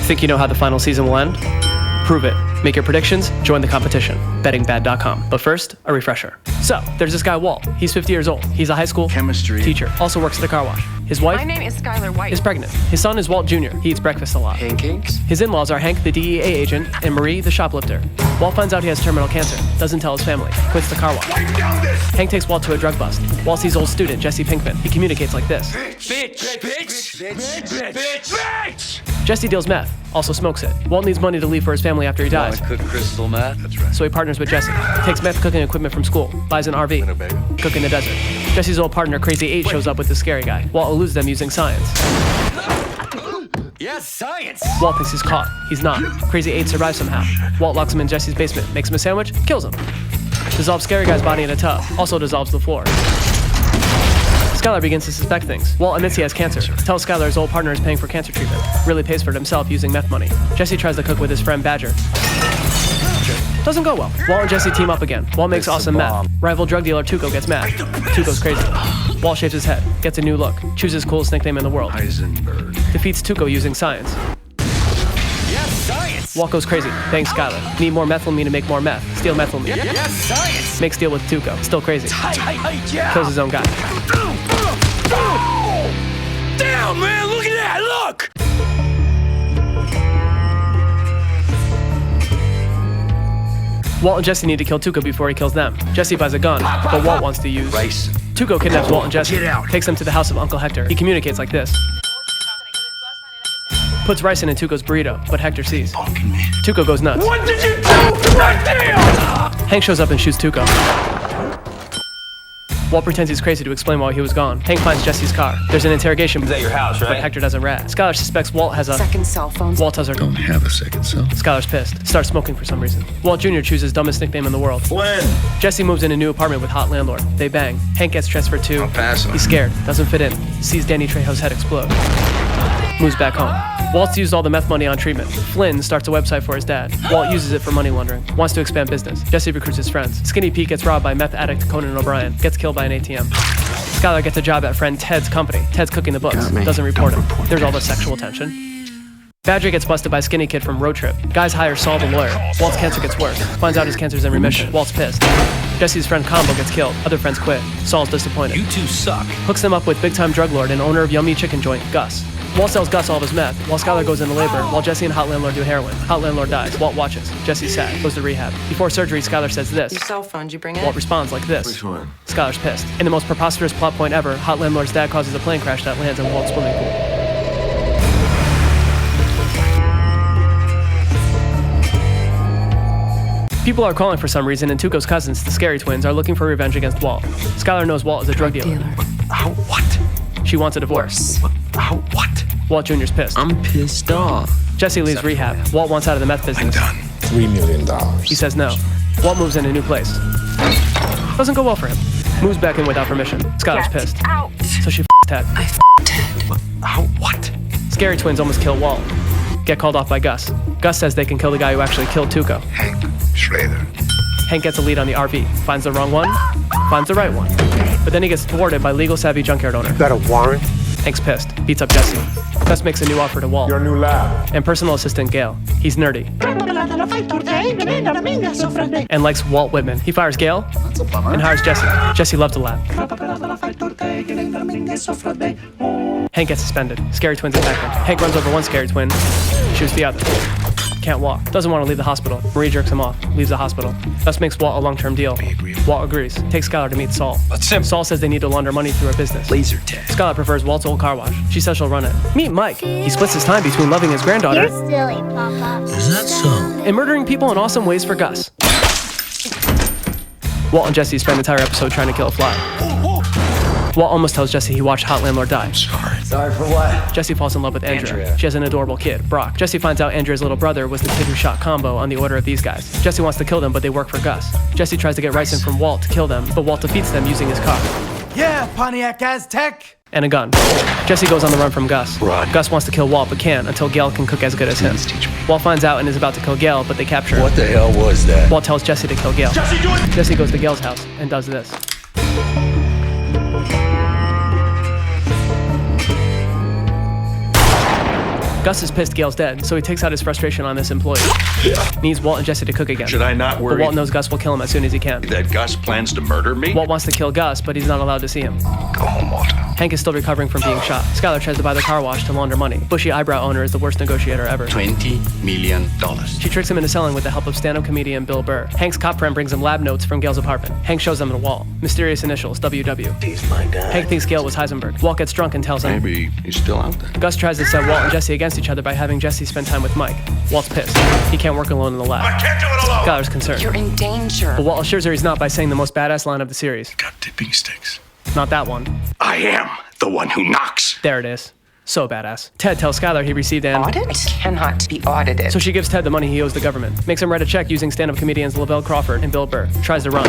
Think you know how the final season will end? Prove it. Make your predictions, join the competition. Bettingbad.com. But first, a refresher. So, there's this guy, Walt. He's 50 years old. He's a high school chemistry teacher. Also works at the car wash. His wife My name is Skylar White. is pregnant. His son is Walt Jr. He eats breakfast a lot. pancakes. His in-laws are Hank, the DEA agent, and Marie, the shoplifter. Walt finds out he has terminal cancer. Doesn't tell his family. Quits the car wash. Hank takes Walt to a drug bust. Walt sees old student, Jesse Pinkman. He communicates like this. Bitch! Jesse deals meth. Also smokes it. Walt needs money to leave for his family after he dies. Cook crystal meth? That's right. So he partners with Jesse. Takes meth cooking equipment from school. Buys an RV. Cook in the desert. Jesse's old partner, Crazy 8, shows up with the scary guy. Walt eludes them using science. Yes, science! Walt thinks he's caught. He's not. Crazy 8 survives somehow. Walt locks him in Jesse's basement, makes him a sandwich, kills him. Dissolves scary guy's body in a tub. Also dissolves the floor. Skylar begins to suspect things. Walt admits he has cancer. Tells Skylar his old partner is paying for cancer treatment. Really pays for it himself using meth money. Jesse tries to cook with his friend Badger. Doesn't go well. Walt and Jesse team up again. Walt makes awesome meth. Rival drug dealer Tuco gets mad. Tuco's crazy. Walt shaves his head. Gets a new look. Chooses coolest nickname in the world. Heisenberg. Defeats Tuco using science. Yes, science! Walt goes crazy. Bangs Skylar. Need more methylamine to make more meth. Steal methylamine. Yes, science! Makes deal with Tuco. Still crazy. Yeah. Kills his own guy. Damn, man, look at that, look! Walt and Jesse need to kill Tuco before he kills them. Jesse buys a gun, but Walt wants to use Rice. Tuco kidnaps Walt and Jesse. Get out. Takes them to the house of Uncle Hector. He communicates like this. Puts rice in Tuco's burrito, but Hector sees. Fucking man. Tuco goes nuts. What did you do? Right there! Hank shows up and shoots Tuco. Walt pretends he's crazy to explain why he was gone. Hank finds Jesse's car. There's an interrogation, Is that your house, but right? Hector doesn't rat. Skylar suspects Walt has a... Second cell phone. Walt tells her... Don't have a second cell. Skylar's pissed. Starts smoking for some reason. Walt Jr. chooses dumbest nickname in the world. Flynn. Jesse moves in a new apartment with hot landlord. They bang. Hank gets transferred to... I'll pass him. He's scared. Doesn't fit in. Sees Danny Trejo's head explode. Moves back home. Walt's used all the meth money on treatment. Flynn starts a website for his dad. Walt uses it for money laundering. Wants to expand business. Jesse recruits his friends. Skinny Pete gets robbed by meth addict Conan O'Brien. Gets killed by an ATM. Skylar gets a job at friend Ted's company. Ted's cooking the books. Got me. Doesn't report Don't him. report There's all the this. sexual tension. Badger gets busted by Skinny Kid from Road Trip. Guys hire Saul the lawyer. Walt's cancer gets worse. Finds out his cancer's in remission. Walt's pissed. Jesse's friend Combo gets killed. Other friends quit. Saul's disappointed. You two suck. Hooks them up with big-time drug lord and owner of Yummy Chicken Joint, Gus. Walt sells Gus all of his meth, while Skylar goes into labor, while Jesse and Hot Landlord do heroin. Hot Landlord dies. Walt watches. Jesse's sad. Goes to rehab. Before surgery, Skylar says this. Your cell phone, did you bring it? Walt responds like this. Which one? Skylar's pissed. In the most preposterous plot point ever, Hot Landlord's dad causes a plane crash that lands in Walt's swimming pool. People are calling for some reason, and Tuco's cousins, the Scary Twins, are looking for revenge against Walt. Skylar knows Walt is a drug dealer. How? What? She wants a divorce. How? What? Walt Jr.'s pissed. I'm pissed off. Jesse leaves rehab. Walt wants out of the meth I'm business. done. $3 million. He says no. Walt moves in a new place. Doesn't go well for him. Moves back in without permission. Skylar's pissed. Out. So she Ted. How? What? Scary Twins almost kill Walt. Get called off by Gus. Gus says they can kill the guy who actually killed Tuco. Hank Schrader. Hank gets a lead on the RV. Finds the wrong one. Finds the right one. But then he gets thwarted by legal savvy junkyard owner. Got a warrant? Hank's pissed. Beats up Jesse. Gus makes a new offer to Walt. Your new lab. And personal assistant Gail. He's nerdy. And likes Walt Whitman. He fires Gail That's a bummer. and hires Jesse. Jesse loved the lab. Hank gets suspended. Scary Twins attack him. Hank runs over one Scary Twin, shoots the other. Can't walk. Doesn't want to leave the hospital. Marie jerks him off. Leaves the hospital. Thus makes Walt a long-term deal. agree. Walt agrees. Takes Skylar to meet Saul. That's simple. Saul says they need to launder money through her business. Laser tag. Skylar prefers Walt's old car wash. She says she'll run it. Meet Mike. He splits his time between loving his granddaughter You're silly, Papa. Is that so? and murdering people in awesome ways for Gus. Walt and Jesse spend the entire episode trying to kill a fly. Walt almost tells Jesse he watched Hot Landlord die. Sorry. Sorry for what? Jesse falls in love with Andrea. Andrea. She has an adorable kid, Brock. Jesse finds out Andrea's little brother was the kid who shot Combo on the order of these guys. Jesse wants to kill them, but they work for Gus. Jesse tries to get Ryson from Walt to kill them, but Walt defeats them using his car Yeah, Pontiac Aztec. and a gun. Jesse goes on the run from Gus. Run. Gus wants to kill Walt, but can't until Gail can cook as good as him. Please teach me. Walt finds out and is about to kill Gail, but they capture him. What the hell was that? Walt tells Jesse to kill Gail. Jesse goes to Gail's house and does this. Gus is pissed Gail's dead, so he takes out his frustration on this employee. Needs Walt and Jesse to cook again. Should I not But worry Walt knows Gus will kill him as soon as he can. that Gus plans to murder me? Walt wants to kill Gus, but he's not allowed to see him. Go home, Walter. Hank is still recovering from being shot. Skylar tries to buy the car wash to launder money. Bushy eyebrow owner is the worst negotiator ever. $20 million. She tricks him into selling with the help of stand-up comedian Bill Burr. Hank's cop friend brings him lab notes from Gail's apartment. Hank shows them to Walt. Mysterious initials, WW. He's my guy. Hank thinks Gail was Heisenberg. Walt gets drunk and tells him. Maybe he's still out there. Gus tries to set Walt and Jesse against each other by having Jesse spend time with Mike. Walt's pissed. He can't work alone in the lab. Can't do it alone. Skylar's concerned. You're in danger. But Walt assures her he's not by saying the most badass line of the series. Got tipping sticks. Not that one. I am the one who knocks. There it is. So badass. Ted tells Skylar he received an... Audit? It cannot be audited. So she gives Ted the money he owes the government. Makes him write a check using stand-up comedians Lavelle Crawford and Bill Burr. Tries to run.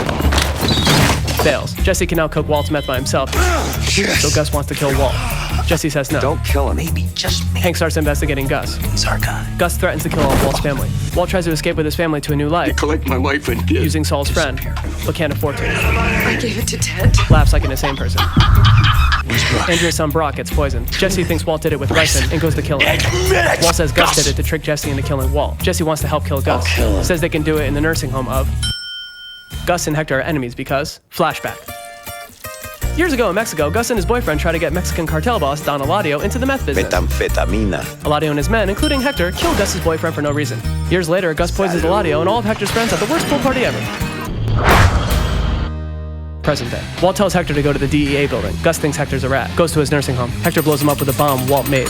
Fails. Jesse can now cook Walt's meth by himself. So Gus wants to kill Walt. Jesse says no. Don't kill him. Maybe, just maybe. Hank starts investigating Gus. He's our guy. Gus threatens to kill all of Walt's family. Walt tries to escape with his family to a new life, Collect my wife and kids. using Saul's friend, but can't afford to. I gave it to Ted. Laughs like an insane person. Andrea's son Brock gets poisoned. Jesse thinks Walt did it with ricin and goes to kill him. Admit it. Walt says Gus did it to trick Jesse into killing Walt. Jesse wants to help kill Gus. kill him. Says they can do it in the nursing home of... Gus and Hector are enemies because... Flashback. Years ago in Mexico, Gus and his boyfriend tried to get Mexican cartel boss Don Eladio into the meth business. Metanfetamina. Eladio and his men, including Hector, kill Gus's boyfriend for no reason. Years later, Gus poisons Eladio and all of Hector's friends at the worst pool party ever. Present day. Walt tells Hector to go to the DEA building. Gus thinks Hector's a rat. Goes to his nursing home. Hector blows him up with a bomb Walt made.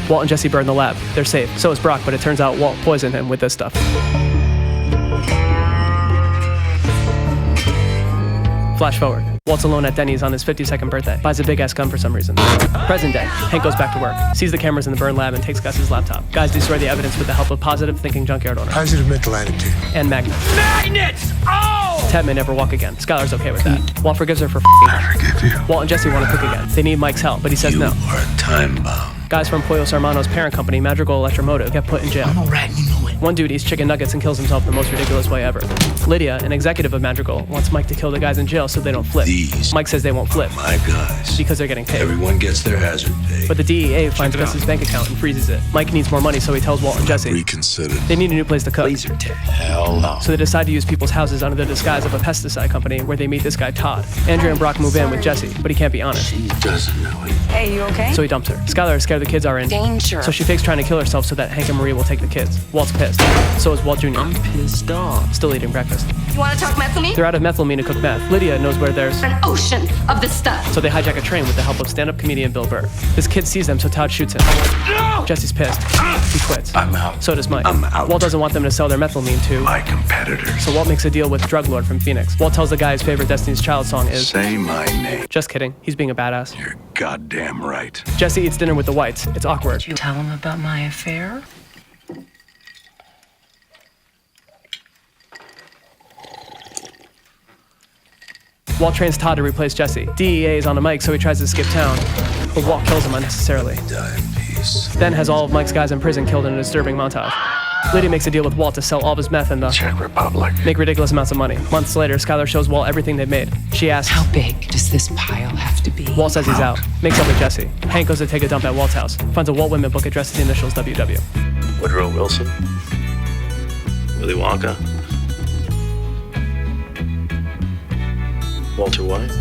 Walt and Jesse burn the lab. They're safe. So is Brock, but it turns out Walt poisoned him with this stuff. Flash forward. Walt's alone at Denny's on his 52nd birthday. Buys a big-ass gun for some reason. Present day. Hank goes back to work. Sees the cameras in the burn lab and takes Gus's laptop. Guys destroy the evidence with the help of positive thinking junkyard owner. Positive mental attitude. And magnets. Magnets! Oh! Ted may never walk again. Skylar's okay with that. Walt forgives her for f***ing. Forgive you. Walt and Jesse want to cook again. They need Mike's help, but he says no. are a time bomb. Guys from Pollo Hermano's parent company, Madrigal Electromotive, get put in jail. I'm a rat, you know it. One dude eats chicken nuggets and kills himself in the most ridiculous way ever. Lydia, an executive of Madrigal, wants Mike to kill the guys in jail so they don't flip. These Mike says they won't flip My guys. because they're getting paid. Everyone gets their hazard pay. But the DEA finds Gus's bank account and freezes it. Mike needs more money, so he tells Walt and Jesse Reconsider. they need a new place to cook. Laser tag. Hell no. So they decide to use people's houses under the disguise of a pesticide company where they meet this guy Todd. Andrea and Brock move in with Jesse, but he can't be honest, He doesn't know it. Hey, you okay? so he dumps her. Skylar is scared the kids are in, Danger. so she fakes trying to kill herself so that Hank and Marie will take the kids. Walt's pissed. So is Walt Jr. Pissed off. Still eating breakfast. You want to talk meth with me? They're out of methylamine to cook meth. Lydia knows where there's... An ocean of this stuff. So they hijack a train with the help of stand-up comedian Bill Burr. This kid sees them, so Todd shoots him. Jesse's pissed. He quits. I'm out. So does Mike. I'm out. Walt doesn't want them to sell their methylamine to... My competitors. So Walt makes a deal with Drug Lord from Phoenix. Walt tells the guy his favorite Destiny's Child song is... Say my name. Just kidding. He's being a badass. You're goddamn right. Jesse eats dinner with the Whites. It's awkward. You tell him about my affair? Walt trains Todd to replace Jesse. DEA is on a mic, so he tries to skip town. But Walt kills him unnecessarily. Die in peace. Then has all of Mike's guys in prison killed in a disturbing montage. Lydia makes a deal with Walt to sell all of his meth and Czech Republic. make ridiculous amounts of money. Months later, Skylar shows Walt everything they've made. She asks, How big does this pile have to be? Walt says he's out. Makes up with Jesse. Hank goes to take a dump at Walt's house. Finds a Walt Whitman book addressed to the initials WW. Woodrow Wilson, Willy Wonka, Walter White.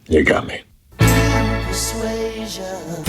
You got me. Persuasion.